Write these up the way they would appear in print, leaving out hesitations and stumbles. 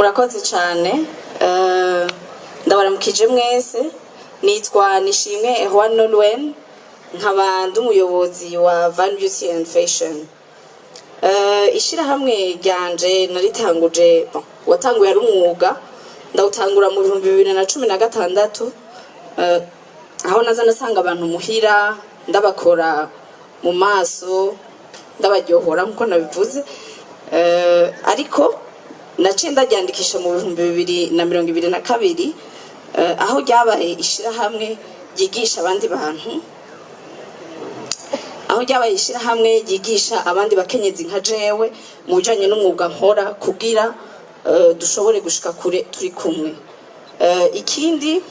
murakoze cyane ndabaramukije mwese nitwa Nishimwe Erwan Nolwen nkaba ndi umuyobozi wa Van Beauty and Fashion. Ishirahamwe ryanje naritanguje watanguye ari umwuga ndawutangura mu 2016 aho naza nasanga abantu muhira ndabakora mu maso ndabaryohora nkuko nabivuze ariko naciye ndaryandikisha mu 2022 aho ryabaye ishirahamwe ryigisha abandi bantu aho ryabaye ishirahamwe ryigisha abandi bakenyezi nka jewe mu bijanye n'umwuga nkora kugira dushobore gushika kure turi kumwe. Ikindi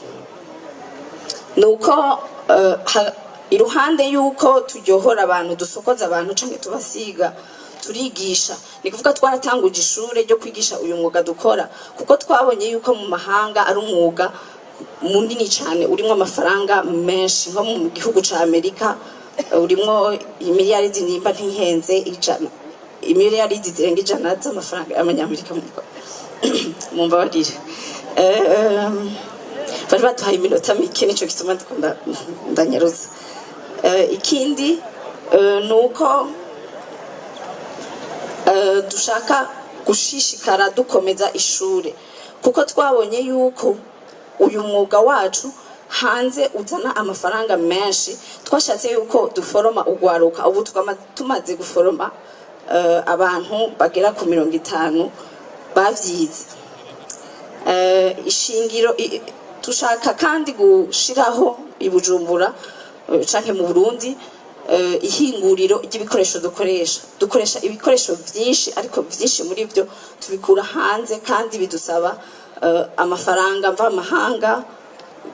nuko iruhande yuko turyohora abantu dusokoza abantu canke tubasiga turigisha ni kuvuga twaratanguje ishure ryo kwigisha uyu mwuga dukora kuko twabonye yuko mu mahanga ari umwuga munini cyane urimo amafaranga menshi nko mu gihugu ca Amerika urimo imiliyaridi nimba ntihenze ijana imiliyaridi zirenga ijana z'amafaranga y'amanyamerika mu mbabarire bari batuhaye iminota mike nico gituma ndanyaruza. Ikindi nuko dushaka gushishikara dukomeza ishure kuko twabonye yuko uyu mwuga wacu hanze uzana amafaranga menshi. Twashatse yuko duforoma ugwaruka ubu tumaze guforoma abantu bagera ku 50 bavyize. Ishingiro tushaka kandi gushiraho ibujumbura canke mu Burundi ihinguriro ry'ibikoresho dukoresha ibikoresho vyinshi ariko vyinshi muri byo tubikura hanze kandi bidusaba amafaranga mva mahanga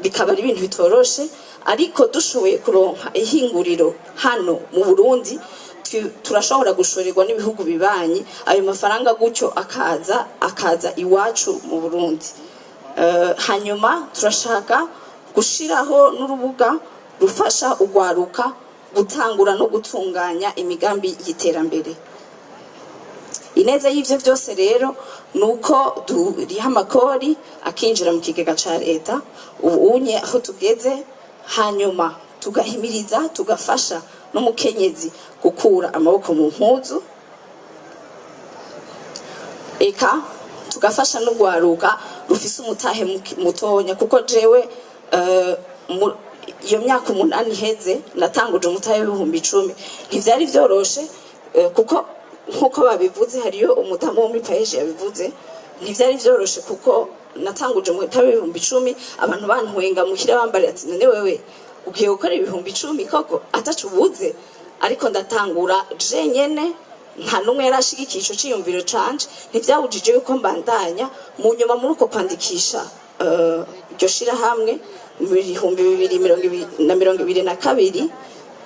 bikaba ari ibintu bitoroshe ariko dushoboye kuronka ihinguriro hano mu Burundi turashobora gushorerwa n'ibihugu bibanyi ayo mafaranga gutyo akaza iwacu mu Burundi. Hanyuma turashaka gushiraho n'urubuga rufasha ugwaruka gutangura no gutunganya imigambi y'iterambere. Ineza y'ivyo byose rero nuko duriha amakori akinjira mu kigega ca leta ubunye aho tugeze hanyuma tugahimiriza tugafasha n'umukenyezi gukura amaboko mu mpuzu eka tugafasha no gwaruka rufise umutahe mutonya kuko jewe iyo myaka 8 heze natanguje umutahe w'10,000 ntivyari vyoroshe kuko nkuko babivuze hariyo umudamu wo muri page yabivuze ntivyari vyoroshe kuko natanguje umutahe w'10,000 abantu bantwenga muhira bambari ati none wewe ugiye gukora 10,000 koko atacubuze ariko ndatangura je nyene nta numwe yarashigikiye ico ciyumviro canje ntivyabujije yuko mbandanya mu nyuma muri uko kwandikisha iryo shirahamwe mu 2022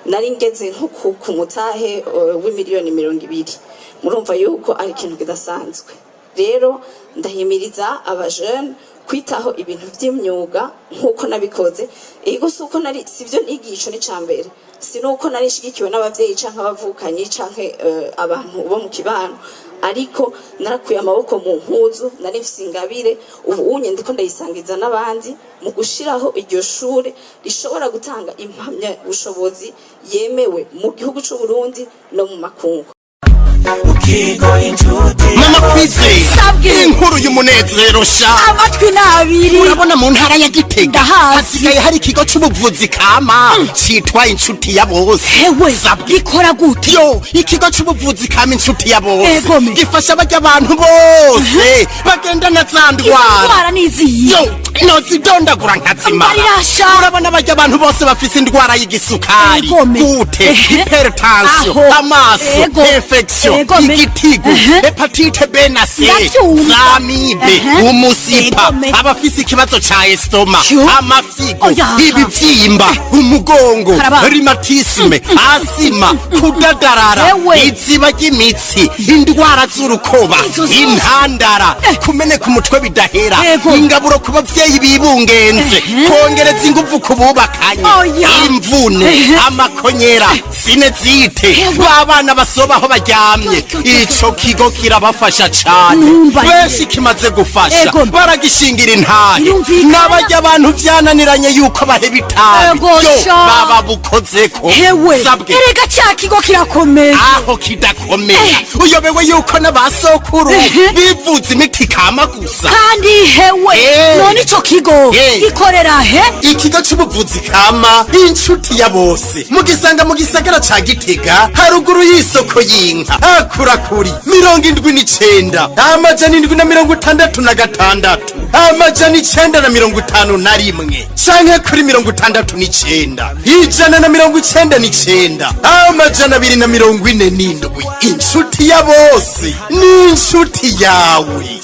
nari ngeze nko ku mutahe w'imiliyoni 200. Murumva yuko ari ikintu kidasanzwe. Rero ndahimiriza abajene kwitaho ibintu by'imyuga nkuko nabikoze ego suko nari sivyo nigisho ni cambere sinuko nari shigikiwe n'abavyeyi canke abavukanye canke abantu bo mu kibano ariko narakuye amaboko mu mpuzu nari mfise ingabire ubu unye ndiko ndayisangiza n'abandi mu gushiraho iryo shure rishobora gutanga impamya bushobozi yemewe mu gihugu c'u Burundi no mu makungu. Mama Kwize inkuru y'umunezero sha amatwi nabiri urabona mu ntara ya Gitega hasigaye hari ikigo c'ubuvuzi kama citwa inshuti ya bose. Hewe gikora gute? Yo ikigo c'ubuvuzi kama inshuti ya bose gifasha abajya abantu bose bagenda nazandwara nizi yo nozidondagura nkazima urabona abajya abantu bose bafise indwara y'igisukari gute hypertension amaso infection igitigu hepatite B na C zamibe umusipa abafise ikibazo ca estoma amafigo ibivyimba umugongo rheumatisme asima kudadarara iziba ry'imitsi indwara z'urukoba intandara kumeneka umutwe bidahera ingaburo kubavye abavyeyi bibungenze kongereza inguvu ku bubakanye Oya. imvune amakonyera sinezite babana basobaho baryamye ico kigo kirabafasha cane Numva benshi kimaze gufasha Ego. baragishingira intahe Yumvikana. n'abarya abantu vyananiranye yuko baheba itabi Ego, yo sha. baba bukozeko hewe sabwe erega ca kigo kirakomeye aho kidakomera uyobewe yuko n'abasokuru bivuza imiti kama gusa kandi hewe none ico kigo gikorera he ikigo c'ubuvuzi kama inshuti ya bose mugisanga mu gisagara ca Gitega haruguru y'isoko y'inka akurakuri 79 amajana 766 amajana 951 canke kuri 69 199 amajana 247 inshuti ya bose ni inshuti yawe.